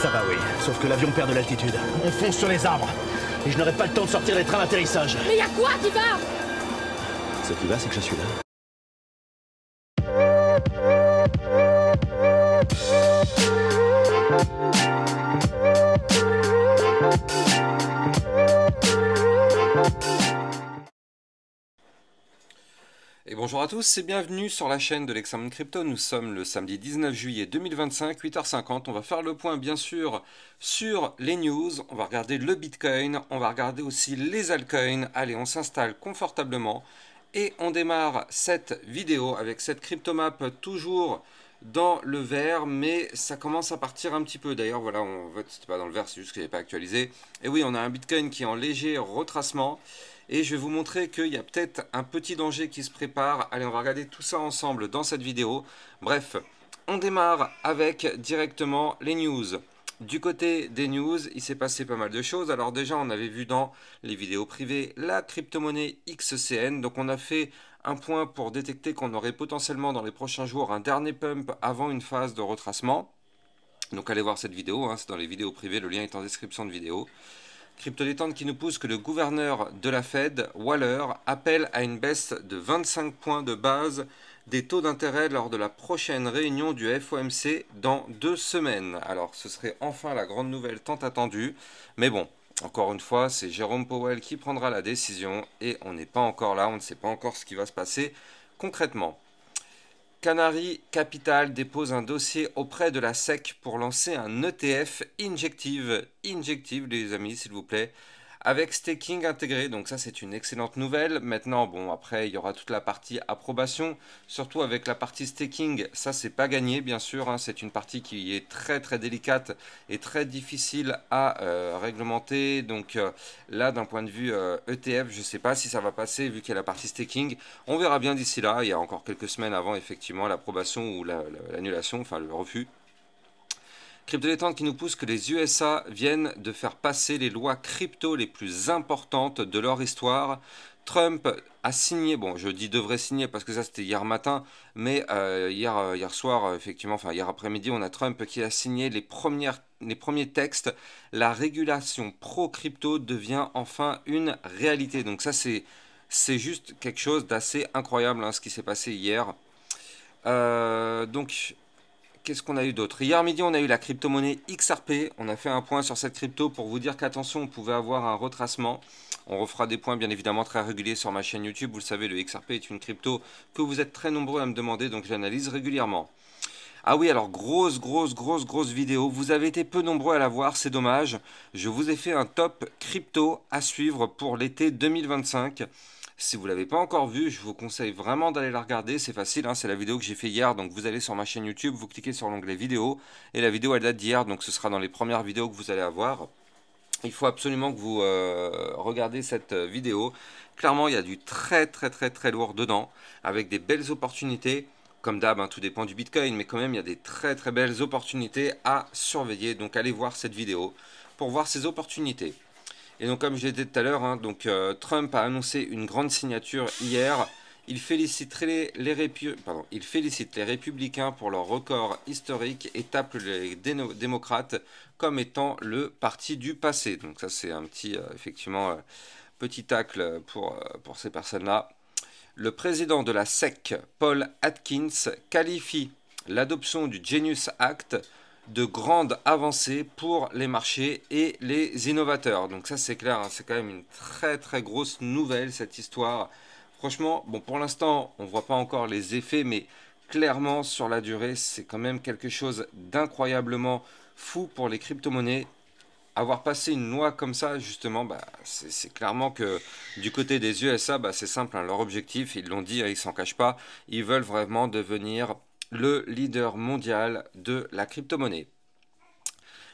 Ça va, oui. Sauf que l'avion perd de l'altitude. On fonce sur les arbres. Et je n'aurai pas le temps de sortir les trains d'atterrissage. Mais y a quoi qui va? Ce qui va, c'est que je suis là. Et bonjour à tous et bienvenue sur la chaîne de l'Examen Crypto. Nous sommes le samedi 19 juillet 2025, 8h50. On va faire le point bien sûr sur les news. On va regarder le Bitcoin, on va regarder aussi les altcoins. Allez, on s'installe confortablement et on démarre cette vidéo avec cette cryptomap toujours dans le vert, mais ça commence à partir un petit peu. D'ailleurs, voilà, on vote, c'était pas dans le vert, c'est juste qu'il n'est pas actualisé. Et oui, on a un Bitcoin qui est en léger retracement. Et je vais vous montrer qu'il y a peut-être un petit danger qui se prépare. Allez, on va regarder tout ça ensemble dans cette vidéo. Bref, on démarre avec directement les news. Du côté des news, il s'est passé pas mal de choses. Alors déjà, on avait vu dans les vidéos privées la crypto-monnaie XCN. Donc on a fait un point pour détecter qu'on aurait potentiellement dans les prochains jours un dernier pump avant une phase de retracement. Donc allez voir cette vidéo, hein, c'est dans les vidéos privées, le lien est en description de vidéo. Crypto Détente qui nous pousse que le gouverneur de la Fed, Waller, appelle à une baisse de 25 points de base des taux d'intérêt lors de la prochaine réunion du FOMC dans 2 semaines. Alors ce serait enfin la grande nouvelle tant attendue, mais bon, encore une fois, c'est Jérôme Powell qui prendra la décision et on n'est pas encore là, on ne sait pas encore ce qui va se passer concrètement. Canary Capital dépose un dossier auprès de la SEC pour lancer un ETF Injective, les amis, s'il vous plaît, avec staking intégré. Donc ça, c'est une excellente nouvelle. Maintenant, bon, après, il y aura toute la partie approbation, surtout avec la partie staking. Ça, c'est pas gagné, bien sûr, hein. C'est une partie qui est très, très délicate et très difficile à réglementer. Donc là, d'un point de vue ETF, je sais pas si ça va passer, vu qu'il y a la partie staking. On verra bien d'ici là. Il y a encore quelques semaines avant, effectivement, l'approbation ou l'annulation, enfin le refus. Crypto Détente qui nous pousse que les USA viennent de faire passer les lois crypto les plus importantes de leur histoire. Trump a signé, bon je dis devrait signer parce que ça c'était hier matin, mais hier soir, effectivement, enfin hier après-midi, on a Trump qui a signé les premiers textes. La régulation pro-crypto devient enfin une réalité. Donc ça c'est juste quelque chose d'assez incroyable, hein, ce qui s'est passé hier. Donc... Qu'est-ce qu'on a eu d'autre? Hier midi, on a eu la crypto-monnaie XRP. On a fait un point sur cette crypto pour vous dire qu'attention, on pouvait avoir un retracement. On refera des points bien évidemment très réguliers sur ma chaîne YouTube. Vous le savez, le XRP est une crypto que vous êtes très nombreux à me demander, donc j'analyse régulièrement. Ah oui, alors grosse vidéo. Vous avez été peu nombreux à la voir, c'est dommage. Je vous ai fait un top crypto à suivre pour l'été 2025. Si vous ne l'avez pas encore vu, je vous conseille vraiment d'aller la regarder. C'est facile, hein, c'est la vidéo que j'ai fait hier. Donc vous allez sur ma chaîne YouTube, vous cliquez sur l'onglet vidéo. Et la vidéo elle date d'hier, donc ce sera dans les premières vidéos que vous allez avoir. Il faut absolument que vous regardez cette vidéo. Clairement, il y a du très lourd dedans, avec des belles opportunités. Comme d'hab, hein, tout dépend du Bitcoin, mais quand même, il y a des très belles opportunités à surveiller. Donc allez voir cette vidéo pour voir ces opportunités. Et donc comme je l'ai dit tout à l'heure, hein, Trump a annoncé une grande signature hier. Il félicite les républicains pour leur record historique et tape les démocrates comme étant le parti du passé. Donc ça c'est un petit, effectivement, petit tacle pour ces personnes-là. Le président de la SEC, Paul Atkins, qualifie l'adoption du Genius Act de grandes avancées pour les marchés et les innovateurs. Donc ça c'est clair, hein, c'est quand même une très grosse nouvelle cette histoire. Franchement, bon pour l'instant on ne voit pas encore les effets, mais clairement sur la durée c'est quand même quelque chose d'incroyablement fou pour les crypto-monnaies. Avoir passé une loi comme ça, justement, bah, c'est clairement que du côté des USA, bah, c'est simple, hein, leur objectif, ils l'ont dit, hein, ils s'en cachent pas, ils veulent vraiment devenir le leader mondial de la crypto-monnaie.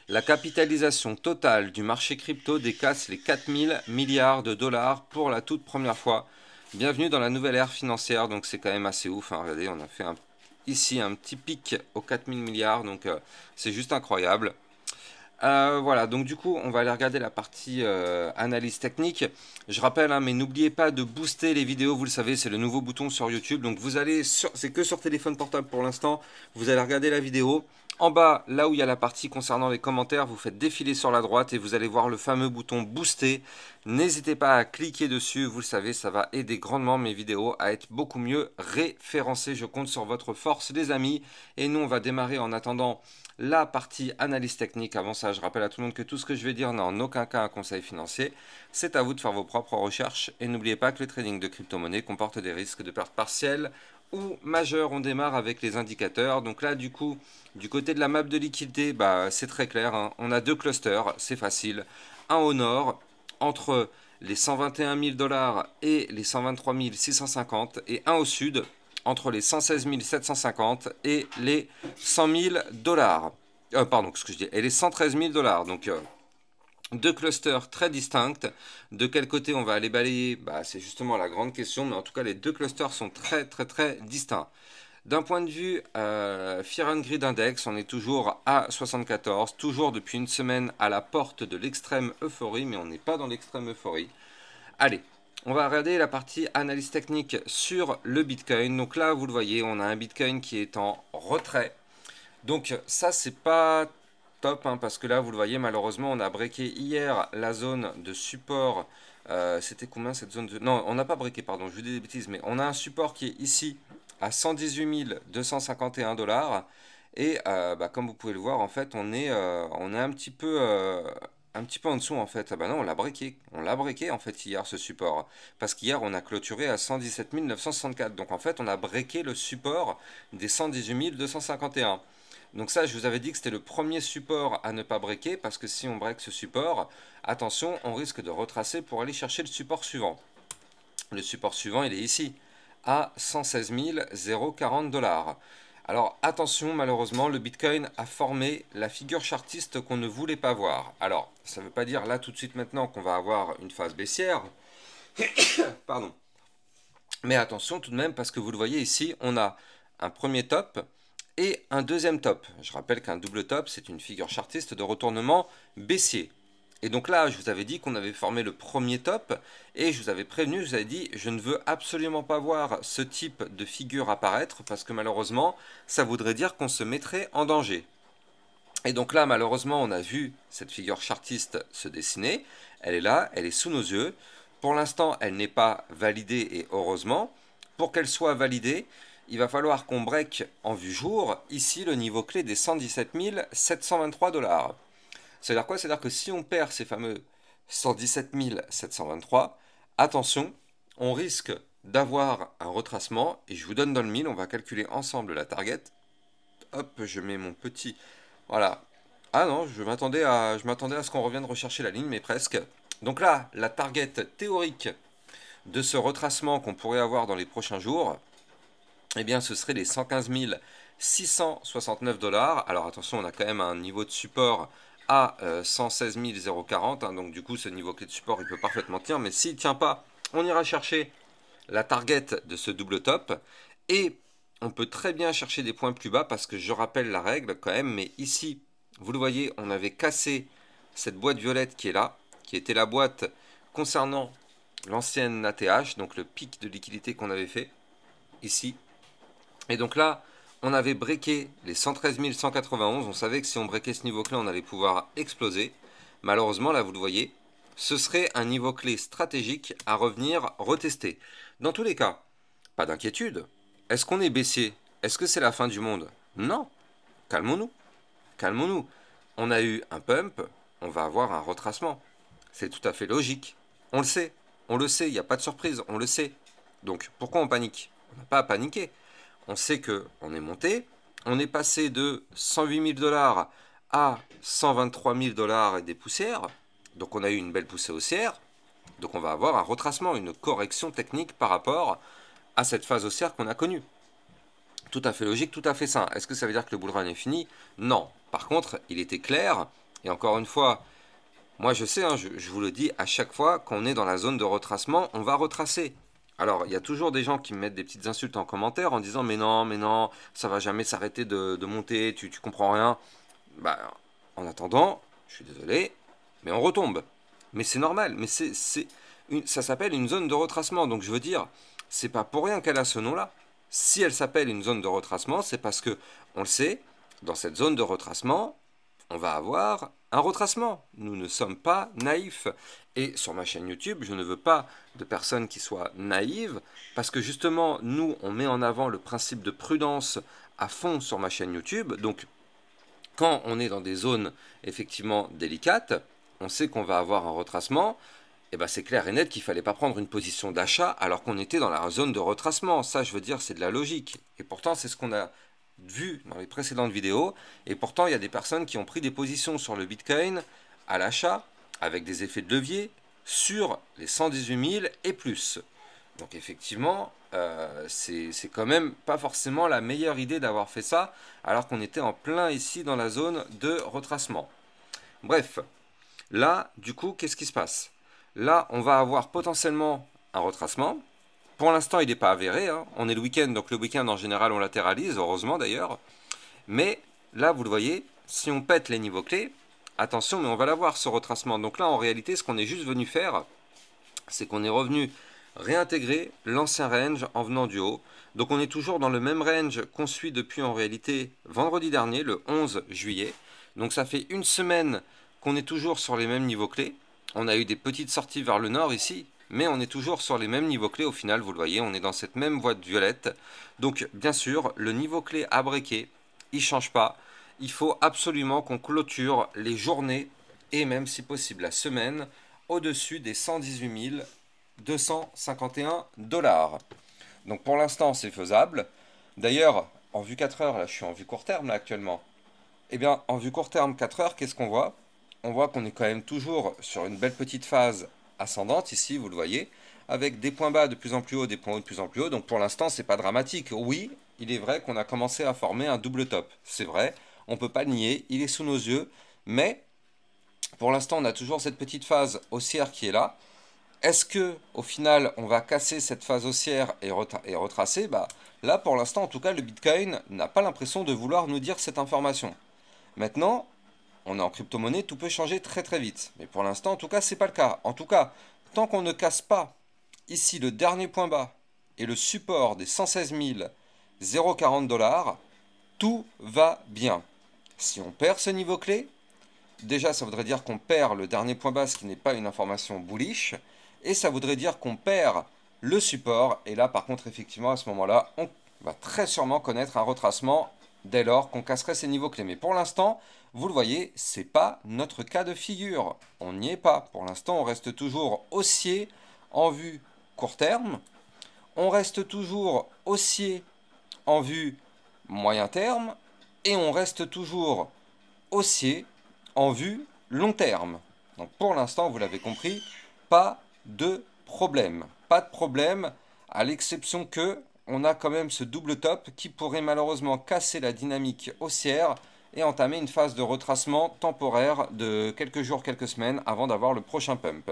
La capitalisation totale du marché crypto dépasse les 4000 milliards de dollars pour la toute première fois. Bienvenue dans la nouvelle ère financière, donc c'est quand même assez ouf, hein. Regardez, on a fait ici un petit pic aux 4000 milliards, donc c'est juste incroyable. Voilà, donc du coup, on va aller regarder la partie analyse technique. Je rappelle, hein, mais n'oubliez pas de booster les vidéos, vous le savez, c'est le nouveau bouton sur YouTube. Donc vous allez, c'est que sur téléphone portable pour l'instant, vous allez regarder la vidéo. En bas, là où il y a la partie concernant les commentaires, vous faites défiler sur la droite et vous allez voir le fameux bouton booster. N'hésitez pas à cliquer dessus, vous le savez, ça va aider grandement mes vidéos à être beaucoup mieux référencées. Je compte sur votre force les amis. Et nous on va démarrer en attendant la partie analyse technique. Avant ça, je rappelle à tout le monde que tout ce que je vais dire n'est en aucun cas un conseil financier. C'est à vous de faire vos propres recherches. Et n'oubliez pas que le trading de crypto-monnaie comporte des risques de perte partielle ou majeur. On démarre avec les indicateurs. Donc là, du coup, du côté de la map de liquidité, bah, c'est très clair, hein. On a deux clusters, c'est facile. Un au nord, entre les 121 000 $ et les 123 650, et un au sud, entre les 116 750 et les 100 000 $. Pardon, ce que je dis, et les 113 000 $. Donc, deux clusters très distincts. De quel côté on va aller balayer, bah, c'est justement la grande question, mais en tout cas les deux clusters sont très distincts. D'un point de vue Fear and Greed Index, on est toujours à 74, toujours depuis une semaine à la porte de l'extrême euphorie, mais on n'est pas dans l'extrême euphorie. Allez, on va regarder la partie analyse technique sur le Bitcoin. Donc là, vous le voyez, on a un Bitcoin qui est en retrait. Donc ça, c'est pas top, hein, parce que là, vous le voyez, malheureusement, on a breaké hier la zone de support. C'était combien cette zone de... Non, on n'a pas breaké, pardon, je vous dis des bêtises, mais on a un support qui est ici, à 118 251 $. Et bah, comme vous pouvez le voir, en fait, on est un petit peu en dessous, en fait. Ah bah non, on l'a breaké. On l'a breaké, en fait, hier, ce support. Parce qu'hier, on a clôturé à 117 964. Donc, en fait, on a breaké le support des 118 251. Donc ça, je vous avais dit que c'était le premier support à ne pas breaker, parce que si on break ce support, attention, on risque de retracer pour aller chercher le support suivant. Le support suivant, il est ici, à 116 040 $. Alors attention, malheureusement, le Bitcoin a formé la figure chartiste qu'on ne voulait pas voir. Alors, ça ne veut pas dire là tout de suite maintenant qu'on va avoir une phase baissière. Pardon. Mais attention tout de même, parce que vous le voyez ici, on a un premier top et un deuxième top. Je rappelle qu'un double top, c'est une figure chartiste de retournement baissier. Et donc là, je vous avais dit qu'on avait formé le premier top, et je vous avais prévenu, je vous avais dit, je ne veux absolument pas voir ce type de figure apparaître, parce que malheureusement, ça voudrait dire qu'on se mettrait en danger. Et donc là, malheureusement, on a vu cette figure chartiste se dessiner, elle est là, elle est sous nos yeux. Pour l'instant, elle n'est pas validée, et heureusement. Pour qu'elle soit validée, il va falloir qu'on break en vue jour, ici, le niveau clé des 117 723 $. C'est-à-dire quoi? C'est-à-dire que si on perd ces fameux 117 723, attention, on risque d'avoir un retracement, et je vous donne dans le mille, on va calculer ensemble la target. Hop, je mets mon petit... Voilà. Ah non, je m'attendais à ce qu'on revienne rechercher la ligne, mais presque. Donc là, la target théorique de ce retracement qu'on pourrait avoir dans les prochains jours, eh bien ce serait les 115 669 $. Alors attention, on a quand même un niveau de support à 116 040, hein, donc du coup ce niveau clé de support il peut parfaitement tenir, mais s'il ne tient pas, on ira chercher la target de ce double top, et on peut très bien chercher des points plus bas, parce que je rappelle la règle quand même, mais ici, vous le voyez, on avait cassé cette boîte violette qui est là, qui était la boîte concernant l'ancienne ATH, donc le pic de liquidité qu'on avait fait, ici, et donc là, on avait breaké les 113 191. On savait que si on breakait ce niveau clé, on allait pouvoir exploser. Malheureusement, là, vous le voyez, ce serait un niveau clé stratégique à revenir retester. Dans tous les cas, pas d'inquiétude. Est-ce qu'on est baissier? Est-ce que c'est la fin du monde? Non. Calmons-nous. Calmons-nous. On a eu un pump, on va avoir un retracement. C'est tout à fait logique. On le sait. On le sait, il n'y a pas de surprise, on le sait. Donc, pourquoi on panique? On n'a pas à paniquer. On sait qu'on est monté, on est passé de 108 000 $ à 123 000 $ et des poussières, donc on a eu une belle poussée haussière, donc on va avoir un retracement, une correction technique par rapport à cette phase haussière qu'on a connue. Tout à fait logique, tout à fait sain. Est-ce que ça veut dire que le bull run est fini? Non. Par contre, il était clair, et encore une fois, moi je sais, hein, je vous le dis à chaque fois, quand on est dans la zone de retracement, on va retracer. Alors, il y a toujours des gens qui me mettent des petites insultes en commentaire en disant mais non, ça va jamais s'arrêter de monter, tu comprends rien. Bah, en attendant, je suis désolé, mais on retombe. Mais c'est normal, mais ça s'appelle une zone de retracement. Donc je veux dire, c'est pas pour rien qu'elle a ce nom-là. Si elle s'appelle une zone de retracement, c'est parce que, on le sait, dans cette zone de retracement, on va avoir un retracement. Nous ne sommes pas naïfs. Et sur ma chaîne YouTube, je ne veux pas de personnes qui soient naïves, parce que justement, nous, on met en avant le principe de prudence à fond sur ma chaîne YouTube. Donc, quand on est dans des zones effectivement délicates, on sait qu'on va avoir un retracement, et ben c'est clair et net qu'il ne fallait pas prendre une position d'achat alors qu'on était dans la zone de retracement. Ça, je veux dire, c'est de la logique. Et pourtant, c'est ce qu'on a vu dans les précédentes vidéos. Et pourtant, il y a des personnes qui ont pris des positions sur le Bitcoin à l'achat avec des effets de levier sur les 118 000 et plus. Donc effectivement, c'est quand même pas forcément la meilleure idée d'avoir fait ça alors qu'on était en plein ici dans la zone de retracement. Bref, là, du coup, qu'est-ce qui se passe? Là, on va avoir potentiellement un retracement. Pour l'instant, il n'est pas avéré, hein. On est le week-end, donc le week-end en général on latéralise, heureusement d'ailleurs. Mais là, vous le voyez, si on pète les niveaux clés, attention, mais on va l'avoir ce retracement. Donc là, en réalité, ce qu'on est juste venu faire, c'est qu'on est revenu réintégrer l'ancien range en venant du haut. Donc on est toujours dans le même range qu'on suit depuis en réalité vendredi dernier, le 11 juillet. Donc ça fait une semaine qu'on est toujours sur les mêmes niveaux clés. On a eu des petites sorties vers le nord ici, mais on est toujours sur les mêmes niveaux clés. Au final, vous le voyez, on est dans cette même voie de violette. Donc bien sûr, le niveau clé à breaker, il ne change pas. Il faut absolument qu'on clôture les journées et même si possible la semaine au-dessus des 118 251 $. Donc pour l'instant c'est faisable. D'ailleurs en vue 4 heures, là je suis en vue court terme là actuellement. Eh bien en vue court terme 4 heures, qu'est-ce qu'on voit? On voit qu'on est quand même toujours sur une belle petite phase ascendante ici, vous le voyez, avec des points bas de plus en plus haut, des points hauts de plus en plus haut. Donc pour l'instant c'est pas dramatique. Oui, il est vrai qu'on a commencé à former un double top. C'est vrai, on ne peut pas le nier, il est sous nos yeux, mais pour l'instant on a toujours cette petite phase haussière qui est là. Est-ce que au final on va casser cette phase haussière et retracer? Là pour l'instant en tout cas le Bitcoin n'a pas l'impression de vouloir nous dire cette information. Maintenant, on est en crypto-monnaie, tout peut changer très très vite. Mais pour l'instant en tout cas c'est pas le cas. En tout cas, tant qu'on ne casse pas ici le dernier point bas et le support des 116 040 $, tout va bien. Si on perd ce niveau clé, déjà ça voudrait dire qu'on perd le dernier point bas, ce qui n'est pas une information bullish. Et ça voudrait dire qu'on perd le support. Et là, par contre, effectivement, à ce moment-là, on va très sûrement connaître un retracement dès lors qu'on casserait ces niveaux clés. Mais pour l'instant, vous le voyez, c'est pas notre cas de figure. On n'y est pas. Pour l'instant, on reste toujours haussier en vue court terme. On reste toujours haussier en vue moyen terme. Et on reste toujours haussier en vue long terme. Donc pour l'instant, vous l'avez compris, pas de problème. Pas de problème, à l'exception que on a quand même ce double top qui pourrait malheureusement casser la dynamique haussière et entamer une phase de retracement temporaire de quelques jours, quelques semaines avant d'avoir le prochain pump.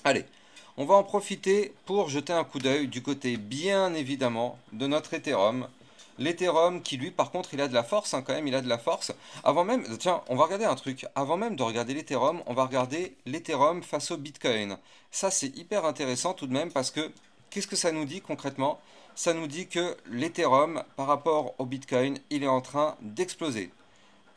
Allez, on va en profiter pour jeter un coup d'œil du côté bien évidemment de notre Ethereum. L'Ethereum qui lui par contre il a de la force, hein, quand même il a de la force. Avant même, tiens on va regarder un truc, avant même de regarder l'Ethereum, on va regarder l'Ethereum face au Bitcoin. Ça c'est hyper intéressant tout de même parce que qu'est-ce que ça nous dit concrètement? Ça nous dit que l'Ethereum par rapport au Bitcoin il est en train d'exploser.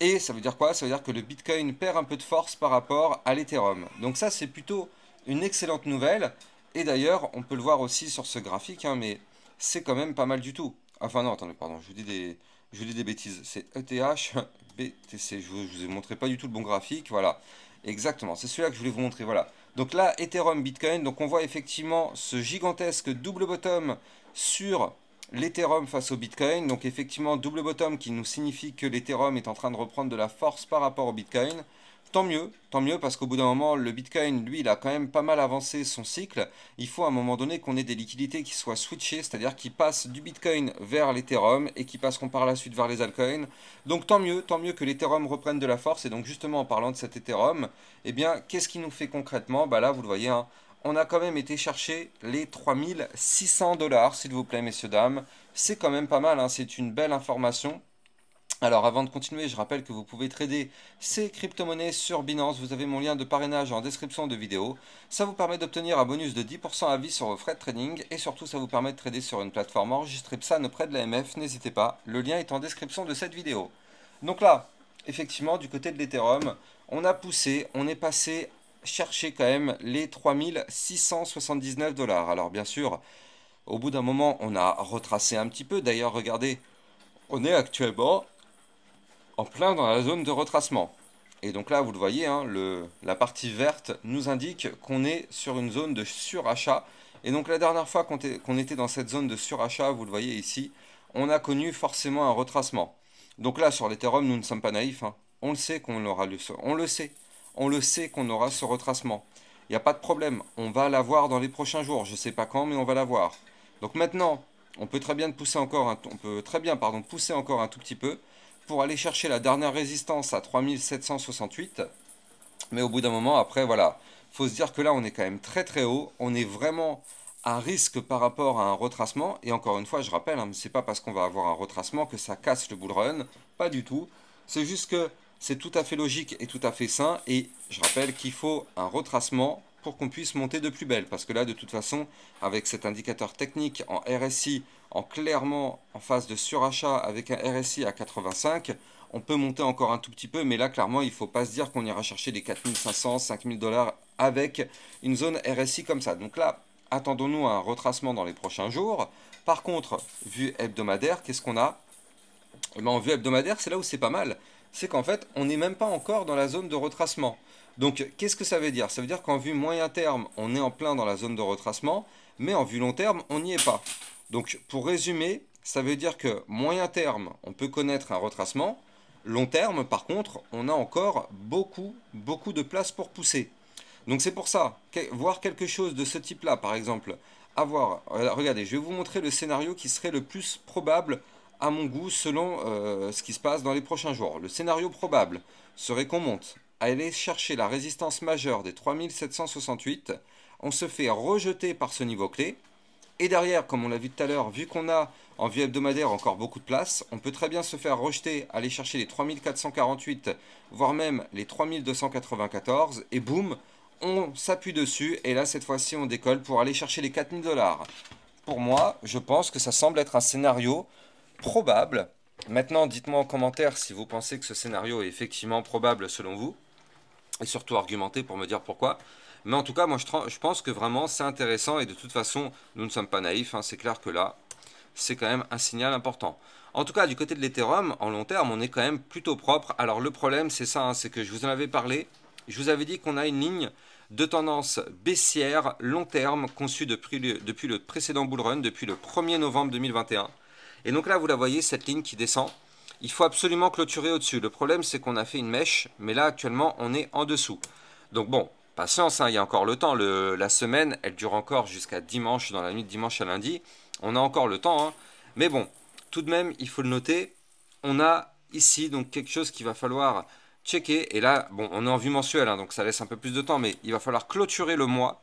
Et ça veut dire quoi? Ça veut dire que le Bitcoin perd un peu de force par rapport à l'Ethereum. Donc ça c'est plutôt une excellente nouvelle. Et d'ailleurs on peut le voir aussi sur ce graphique, hein, mais c'est quand même pas mal du tout. Enfin non, attendez, pardon, je vous dis des bêtises. C'est ETH, BTC. Je vous ai montré pas du tout le bon graphique, voilà. Exactement, c'est celui-là que je voulais vous montrer, voilà. Donc là, Ethereum, Bitcoin, donc on voit effectivement ce gigantesque double bottom sur l'Ethereum face au Bitcoin. Donc effectivement, double bottom qui nous signifie que l'Ethereum est en train de reprendre de la force par rapport au Bitcoin. Tant mieux, parce qu'au bout d'un moment, le Bitcoin, lui, il a quand même pas mal avancé son cycle. Il faut à un moment donné qu'on ait des liquidités qui soient switchées, c'est-à-dire qui passent du Bitcoin vers l'Ethereum et qui passeront par la suite vers les altcoins. Donc tant mieux que l'Ethereum reprenne de la force. Et donc justement, en parlant de cet Ethereum, eh bien, qu'est-ce qu'il nous fait concrètement? Là, vous le voyez, hein, on a quand même été chercher les 3600 $, s'il vous plaît, messieurs, dames. C'est quand même pas mal, hein, c'est une belle information. Alors avant de continuer, je rappelle que vous pouvez trader ces crypto-monnaies sur Binance. Vous avez mon lien de parrainage en description de vidéo. Ça vous permet d'obtenir un bonus de 10% à vie sur vos frais de trading. Et surtout, ça vous permet de trader sur une plateforme enregistrée PSAN auprès de l'AMF. N'hésitez pas, le lien est en description de cette vidéo. Donc là, effectivement, du côté de l'Ethereum, on a poussé, on est passé chercher quand même les 3679 $. Alors bien sûr, au bout d'un moment, on a retracé un petit peu. D'ailleurs, regardez, on est actuellement en plein dans la zone de retracement. Et donc là, vous le voyez, hein, la partie verte nous indique qu'on est sur une zone de surachat. Et donc la dernière fois qu'on était dans cette zone de surachat, vous le voyez ici, on a connu forcément un retracement. Donc là, sur l'Ethereum, nous ne sommes pas naïfs, hein. On le sait qu'on aura on le sait qu'on aura ce retracement. Il n'y a pas de problème, on va l'avoir dans les prochains jours. Je ne sais pas quand, mais on va l'avoir. Donc maintenant, on peut très bien pousser encore pousser encore un tout petit peu pour aller chercher la dernière résistance à 3768. Mais au bout d'un moment, après, voilà, faut se dire que là, on est quand même très très haut. On est vraiment à risque par rapport à un retracement. Et encore une fois, je rappelle, hein, c'est pas parce qu'on va avoir un retracement que ça casse le bull run. Pas du tout. C'est juste que c'est tout à fait logique et tout à fait sain. Et je rappelle qu'il faut un retracement pour qu'on puisse monter de plus belle. Parce que là, de toute façon, avec cet indicateur technique en RSI, clairement en phase de surachat avec un RSI à 85, on peut monter encore un tout petit peu. Mais là, clairement, il ne faut pas se dire qu'on ira chercher les 4500, 5000 $ avec une zone RSI comme ça. Donc là, attendons-nous à un retracement dans les prochains jours. Par contre, vue hebdomadaire, qu'est-ce qu'on a? Eh bien, en vue hebdomadaire, c'est là où c'est pas mal. C'est qu'en fait, on n'est même pas encore dans la zone de retracement. Donc, qu'est-ce que ça veut dire? Ça veut dire qu'en vue moyen terme, on est en plein dans la zone de retracement, mais en vue long terme, on n'y est pas. Donc, pour résumer, ça veut dire que moyen terme, on peut connaître un retracement. Long terme, par contre, on a encore beaucoup de place pour pousser. Donc, c'est pour ça, voir quelque chose de ce type-là, par exemple, regardez, je vais vous montrer le scénario qui serait le plus probable à mon goût, selon ce qui se passe dans les prochains jours. Le scénario probable serait qu'on monte à aller chercher la résistance majeure des 3768. On se fait rejeter par ce niveau clé. Et derrière, comme on l'a vu tout à l'heure, vu qu'on a en vue hebdomadaire encore beaucoup de place, on peut très bien se faire rejeter, aller chercher les 3448, voire même les 3294. Et boum, on s'appuie dessus. Et là, cette fois-ci, on décolle pour aller chercher les 4000 $. Pour moi, je pense que ça semble être un scénario probable. Maintenant, dites-moi en commentaire si vous pensez que ce scénario est effectivement probable selon vous. Et surtout argumenter pour me dire pourquoi. Mais en tout cas, moi je pense que vraiment c'est intéressant. Et de toute façon, nous ne sommes pas naïfs, hein. C'est clair que là, c'est quand même un signal important. En tout cas, du côté de l'Ethereum, en long terme, on est quand même plutôt propre. Alors le problème, c'est ça, hein, c'est que je vous en avais parlé. Je vous avais dit qu'on a une ligne de tendance baissière long terme conçue depuis le précédent bull run, depuis le 1er novembre 2021. Et donc là, vous la voyez, cette ligne qui descend. Il faut absolument clôturer au-dessus. Le problème, c'est qu'on a fait une mèche, mais là, actuellement, on est en dessous. Donc bon, patience, hein, il y a encore le temps. La semaine, elle dure encore jusqu'à dimanche, dans la nuit de dimanche à lundi. On a encore le temps, hein. Mais bon, tout de même, il faut le noter. On a ici donc quelque chose qu'il va falloir checker. Et là, bon, on est en vue mensuelle, hein, donc ça laisse un peu plus de temps, mais il va falloir clôturer le mois.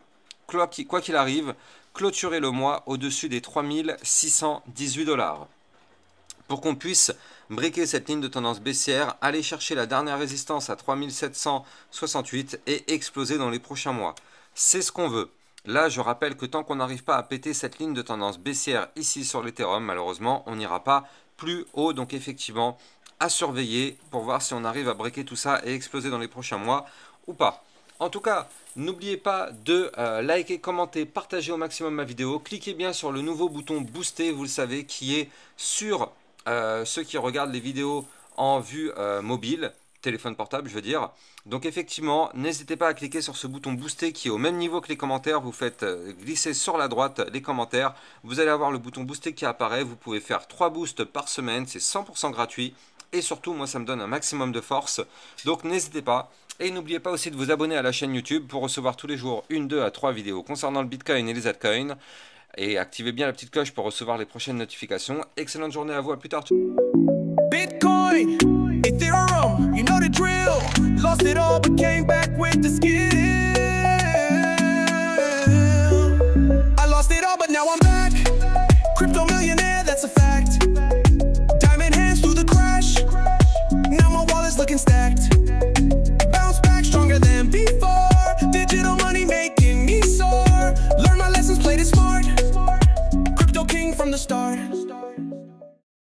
Quoi qu'il arrive, clôturer le mois au-dessus des 3618 $. Pour qu'on puisse briquer cette ligne de tendance baissière, aller chercher la dernière résistance à 3768 et exploser dans les prochains mois. C'est ce qu'on veut. Là, je rappelle que tant qu'on n'arrive pas à péter cette ligne de tendance baissière ici sur l'Ethereum, malheureusement, on n'ira pas plus haut. Donc effectivement, à surveiller pour voir si on arrive à briquer tout ça et exploser dans les prochains mois ou pas. En tout cas, n'oubliez pas de liker, commenter, partager au maximum ma vidéo. Cliquez bien sur le nouveau bouton booster, vous le savez, qui est sur ceux qui regardent les vidéos en vue mobile, téléphone portable je veux dire. Donc effectivement, n'hésitez pas à cliquer sur ce bouton booster qui est au même niveau que les commentaires. Vous faites glisser sur la droite les commentaires. Vous allez avoir le bouton booster qui apparaît. Vous pouvez faire 3 boosts par semaine, c'est 100% gratuit. Et surtout, moi ça me donne un maximum de force. Donc n'hésitez pas. Et n'oubliez pas aussi de vous abonner à la chaîne YouTube pour recevoir tous les jours 1, 2 à 3 vidéos concernant le Bitcoin et les altcoins. Et activez bien la petite cloche pour recevoir les prochaines notifications. Excellente journée à vous, à plus tard. Bitcoin, Ethereum, you know the drill. Lost it all but came back with the skill. I lost it all but now I'm back. Crypto millionaire, that's a fact. Diamond hands through the crash. Now my wallet's looking stacked.